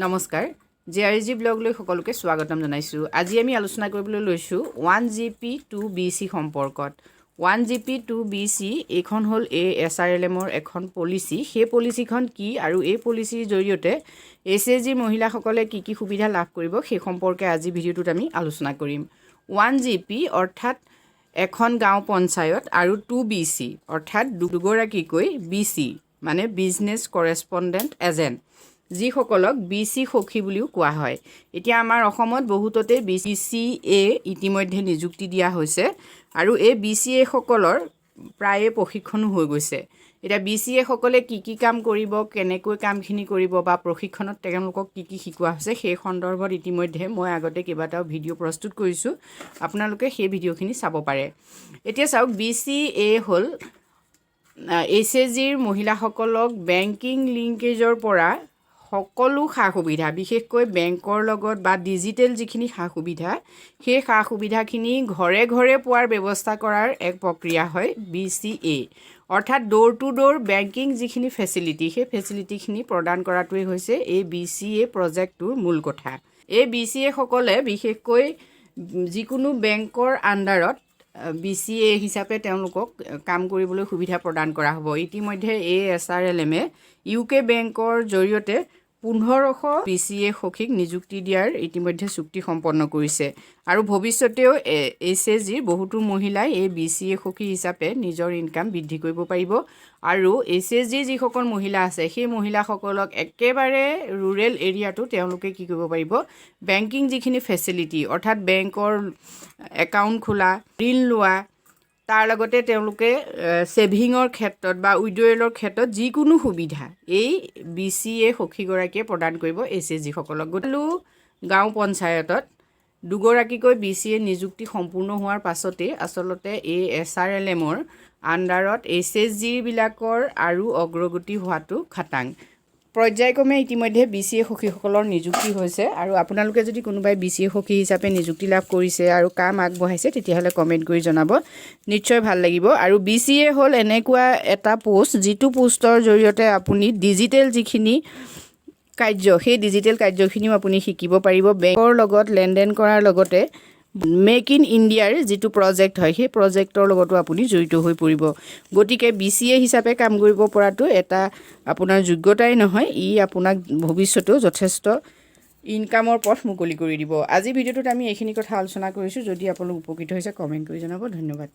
নমস্কাৰ জেআৰজি ব্লগলৈ সকলোকে স্বাগতম জনাইছোঁ। আজি আমি আলোচনা কৰিবলৈ লৈছোঁ 1GP2BC সম্পৰ্কত। 1GP2BC এইখন হ'ল ASRLMৰ এখন পলিচি। সেই পলিচিখন কি আৰু এই পলিচিৰ জৰিয়তে ASRLM মহিলাসকলে কি সুবিধা লাভ কৰিব সেই সম্পৰ্কে আজি ভিডিঅ'টোত আমি আলোচনা কৰিম। 1GP অৰ্থাৎ এখন গাঁও পঞ্চায়ত আৰু 2BC অৰ্থাৎ দুগৰাকীকৈ BC মানে বিজনেছ কৰেছপণ্ডেণ্ট এজেণ্ট, যিসকলক BC সখী বুলিও কোৱা হয়। এতিয়া আমাৰ অসমত বহুততে BCA ইতিমধ্যে নিযুক্তি দিয়া হৈছে আৰু এই BCA সকলৰ প্ৰায়ে প্ৰশিক্ষণো হৈ গৈছে। এতিয়া BCA সকলে কি কাম কৰিব, কেনেকৈ কামখিনি কৰিব বা প্ৰশিক্ষণত তেওঁলোকক কি শিকোৱা হৈছে সেই সন্দৰ্ভত ইতিমধ্যে মই আগতে কেইবাটাও ভিডিঅ' প্ৰস্তুত কৰিছোঁ, আপোনালোকে সেই ভিডিঅ'খিনি চাব পাৰে। এতিয়া চাওক, BCA হ'ল ASRLMৰ মহিলাসকলক বেংকিং লিংকেজৰ পৰা সকলো সা সুবিধা, বিশেষকৈ বেংকৰ লগত বা ডিজিটেল যিখিনি সা সুবিধা, সেই সা সুবিধাখিনি ঘৰে ঘৰে পোৱাৰ ব্যৱস্থা কৰাৰ এক প্ৰক্ৰিয়া হয় BCA। অৰ্থাৎ ড'ৰ টু ড'ৰ বেংকিং যিখিনি ফেচিলিটি, সেই ফেচিলিটিখিনি প্ৰদান কৰাটোৱেই হৈছে এই BCA প্ৰজেক্টটোৰ মূল কথা। এই BCA সকলে বিশেষকৈ যিকোনো বেংকৰ আণ্ডাৰত BCA হিচাপে তেওঁলোকক কাম কৰিবলৈ সুবিধা প্ৰদান কৰা হ'ব। ইতিমধ্যে ASRLMে UK বেংকৰ জৰিয়তে 1500 BCA সখীক নিযুক্তি দিয়াৰ ইতিমধ্যে চুক্তি সম্পন্ন কৰিছে আৰু ভৱিষ্যতেও ASRLMৰ বহুতো মহিলাই এই BCA সখী হিচাপে নিজৰ ইনকাম বৃদ্ধি কৰিব পাৰিব আৰু ASRLMৰ যিসকল মহিলা আছে সেই মহিলাসকলক একেবাৰে ৰুৰেল এৰিয়াটো তেওঁলোকে কি কৰিব পাৰিব, বেংকিং যিখিনি ফেচিলিটি অৰ্থাৎ বেংকৰ একাউণ্ট খোলা, ঋণ লোৱা, তাৰ লগতে তেওঁলোকে ছেভিঙৰ ক্ষেত্ৰত বা উইড্ৰয়েলৰ ক্ষেত্ৰত যিকোনো সুবিধা এই BCA সখীগৰাকীয়ে প্ৰদান কৰিব ASRLM সকলক। গতিকে গাঁও পঞ্চায়তত দুগৰাকীকৈ BCA নিযুক্তি সম্পূৰ্ণ হোৱাৰ পাছতেই আচলতে ASRLMৰ আণ্ডাৰত ASRLM বিলাকৰ আৰু অগ্ৰগতি হোৱাটো খাটাং। পৰ্যায়ক্ৰমে ইতিমধ্যে BCA সখীসকলৰ নিযুক্তি হৈছে আৰু আপোনালোকে যদি কোনোবাই BCA সখী হিচাপে নিযুক্তি লাভ কৰিছে আৰু কাম আগবঢ়াইছে তেতিয়াহ'লে কমেণ্ট কৰি জনাব, নিশ্চয় ভাল লাগিব। আৰু BCA হ'ল এনেকুৱা এটা পোষ্ট যিটো পোষ্টৰ জৰিয়তে আপুনি ডিজিটেল যিখিনি কাৰ্য, সেই ডিজিটেল কাৰ্যখিনিও আপুনি শিকিব পাৰিব। বেংকৰ লগত লেনদেন কৰাৰ লগতে মেক ইন ইণ্ডিয়াৰ যিটো প্ৰজেক্ট হয় সেই প্ৰজেক্টৰ লগতো আপুনি জড়িত হৈ পৰিব। গতিকে BCA হিচাপে কাম কৰিব পৰাটো এটা আপোনাৰ যোগ্যতাই নহয়, ই আপোনাক ভৱিষ্যতেও যথেষ্ট ইনকামৰ পথ মুকলি কৰি দিব। আজি ভিডিঅ'টোত আমি এইখিনি কথা আলোচনা কৰিছোঁ। যদি আপোনালোক উপকৃত হৈছে কমেণ্ট কৰি জনাব। ধন্যবাদ।